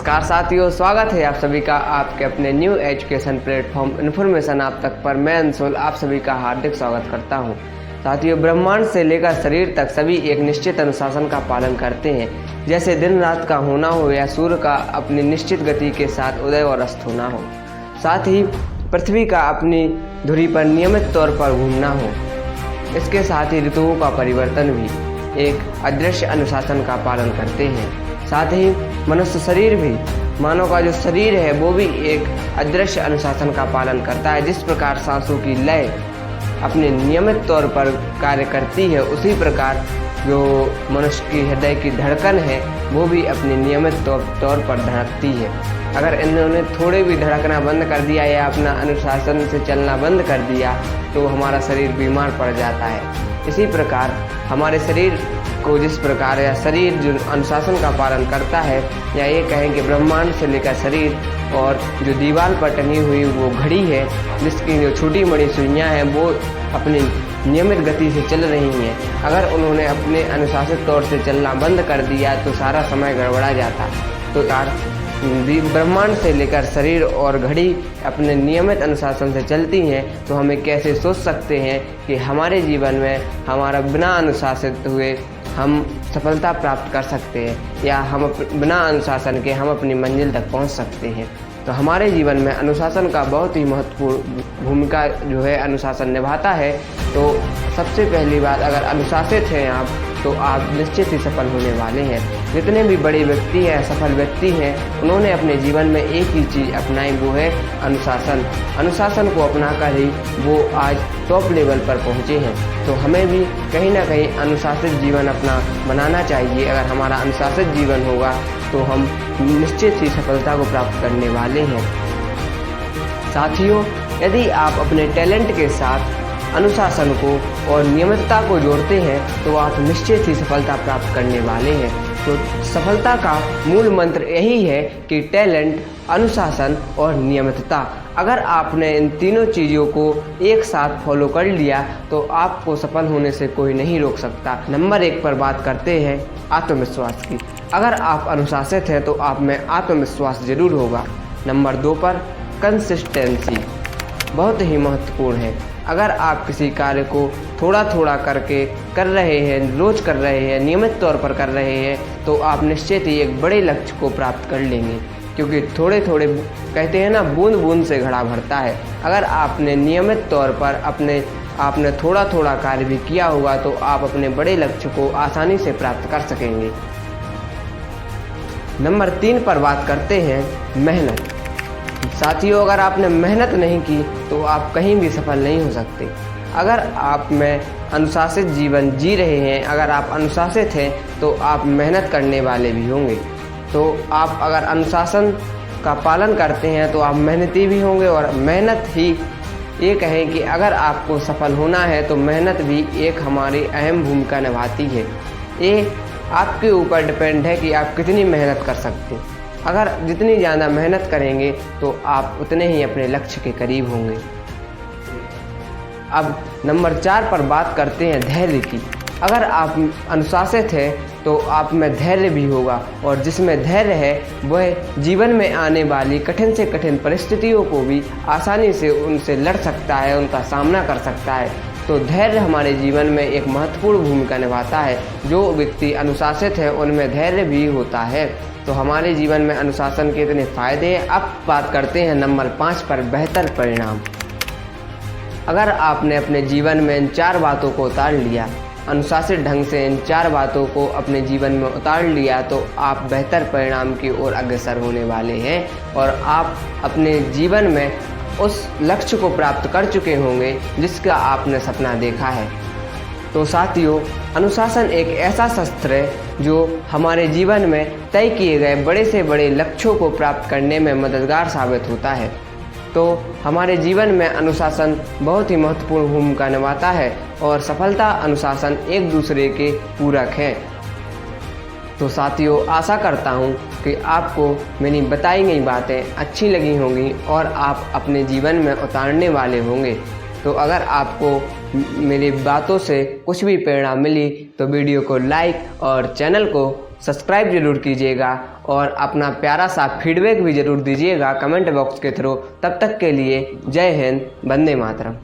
नमस्कार साथियों, स्वागत है आप सभी का आपके अपने न्यू एजुकेशन प्लेटफॉर्म इन्फॉर्मेशन आप तक पर। मैं अंशुल आप सभी का हार्दिक स्वागत करता हूं। साथियों, ब्रह्मांड से लेकर शरीर तक सभी एक निश्चित अनुशासन का पालन करते हैं, जैसे दिन रात का होना हो या सूर्य का अपनी निश्चित गति के साथ उदय और अस्त होना हो। साथ ही पृथ्वी का अपनी धुरी पर नियमित तौर पर घूमना हो। इसके साथ ही ऋतुओं का परिवर्तन भी एक अदृश्य अनुशासन का पालन करते हैं। साथ ही मनुष्य शरीर भी, मानव का जो शरीर है वो भी एक अदृश्य अनुशासन का पालन करता है। जिस प्रकार सांसों की लय अपने नियमित तौर पर कार्य करती है, उसी प्रकार जो मनुष्य की हृदय की धड़कन है वो भी अपने नियमित तौर पर धड़कती है। अगर इन्होंने थोड़े भी धड़कना बंद कर दिया या अपना अनुशासन से चलना बंद कर दिया तो हमारा शरीर बीमार पड़ जाता है। इसी प्रकार हमारे शरीर को जिस प्रकार या शरीर जो अनुशासन का पालन करता है, या ये कहें कि ब्रह्मांड से लेकर शरीर और जो दीवार पर टंगी हुई वो घड़ी है, जिसकी जो छोटी बड़ी सुइयाँ हैं वो अपनी नियमित गति से चल रही हैं। अगर उन्होंने अपने अनुशासित तौर से चलना बंद कर दिया तो सारा समय गड़बड़ा जाता। तो ब्रह्मांड से लेकर शरीर और घड़ी अपने नियमित अनुशासन से चलती हैं, तो हमें कैसे सोच सकते हैं कि हमारे जीवन में हमारा बिना अनुशासित हुए हम सफलता प्राप्त कर सकते हैं, या हम बिना अनुशासन के हम अपनी मंजिल तक पहुंच सकते हैं। तो हमारे जीवन में अनुशासन का बहुत ही महत्वपूर्ण भूमिका जो है अनुशासन निभाता है। तो सबसे पहली बात, अगर अनुशासित हैं आप तो आप निश्चित ही सफल होने वाले हैं। जितने भी बड़े व्यक्ति हैं, सफल व्यक्ति हैं, उन्होंने अपने जीवन में एक ही चीज़ अपनाई, वो है अनुशासन। अनुशासन को अपनाकर ही वो आज टॉप लेवल पर पहुँचे हैं। तो हमें भी कहीं ना कहीं अनुशासित जीवन अपना बनाना चाहिए। अगर हमारा अनुशासित जीवन होगा तो हम निश्चित ही सफलता को प्राप्त करने वाले हैं। साथियों, यदि आप अपने टैलेंट के साथ अनुशासन को और नियमितता को जोड़ते हैं तो आप निश्चित ही सफलता प्राप्त करने वाले हैं। तो सफलता का मूल मंत्र यही है कि टैलेंट, अनुशासन और नियमितता। अगर आपने इन तीनों चीज़ों को एक साथ फॉलो कर लिया तो आपको सफल होने से कोई नहीं रोक सकता। नंबर 1 पर बात करते हैं आत्मविश्वास की। अगर आप अनुशासित हैं तो आप में आत्मविश्वास जरूर होगा। नंबर 2 पर कंसिस्टेंसी बहुत ही महत्वपूर्ण है। अगर आप किसी कार्य को थोड़ा थोड़ा करके कर रहे हैं, रोज कर रहे हैं, नियमित तौर पर कर रहे हैं, तो आप निश्चित ही एक बड़े लक्ष्य को प्राप्त कर लेंगे। क्योंकि थोड़े थोड़े कहते हैं ना, बूंद बूंद से घड़ा भरता है। अगर आपने नियमित तौर पर आपने थोड़ा थोड़ा कार्य भी किया होगा तो आप अपने बड़े लक्ष्य को आसानी से प्राप्त कर सकेंगे। नंबर 3 पर बात करते हैं मेहनत। साथियों, अगर आपने मेहनत नहीं की तो आप कहीं भी सफल नहीं हो सकते। अगर आप में अनुशासित जीवन जी रहे हैं, अगर आप अनुशासित हैं तो आप मेहनत करने वाले भी होंगे। तो आप अगर अनुशासन का पालन करते हैं तो आप मेहनती भी होंगे। और मेहनत ही ये कहें कि अगर आपको सफल होना है तो मेहनत भी एक हमारी अहम भूमिका निभाती है। ये आपके ऊपर डिपेंड है कि आप कितनी मेहनत कर सकते हैं। अगर जितनी ज़्यादा मेहनत करेंगे तो आप उतने ही अपने लक्ष्य के करीब होंगे। अब नंबर 4 पर बात करते हैं धैर्य की। अगर आप अनुशासित हैं तो आप में धैर्य भी होगा, और जिसमें धैर्य है वह जीवन में आने वाली कठिन से कठिन परिस्थितियों को भी आसानी से उनसे लड़ सकता है, उनका सामना कर सकता है। तो धैर्य हमारे जीवन में एक महत्वपूर्ण भूमिका निभाता है। जो व्यक्ति अनुशासित है उनमें धैर्य भी होता है। तो हमारे जीवन में अनुशासन के इतने फायदे हैं। अब बात करते हैं नंबर 5 पर, बेहतर परिणाम। अगर आपने अपने जीवन में इन 4 बातों को उतार लिया, अनुशासित ढंग से इन 4 बातों को अपने जीवन में उतार लिया, तो आप बेहतर परिणाम की ओर अग्रसर होने वाले हैं और आप अपने जीवन में उस लक्ष्य को प्राप्त कर चुके होंगे जिसका आपने सपना देखा है। तो साथियों, अनुशासन एक ऐसा शस्त्र है जो हमारे जीवन में तय किए गए बड़े से बड़े लक्ष्यों को प्राप्त करने में मददगार साबित होता है। तो हमारे जीवन में अनुशासन बहुत ही महत्वपूर्ण भूमिका निभाता है और सफलता, अनुशासन एक दूसरे के पूरक हैं। तो साथियों, आशा करता हूँ कि आपको मेरी बताई गई बातें अच्छी लगी होंगी और आप अपने जीवन में उतारने वाले होंगे। तो अगर आपको मेरी बातों से कुछ भी प्रेरणा मिली तो वीडियो को लाइक और चैनल को सब्सक्राइब जरूर कीजिएगा और अपना प्यारा सा फीडबैक भी ज़रूर दीजिएगा कमेंट बॉक्स के थ्रू। तब तक के लिए जय हिंद, वंदे मातरम।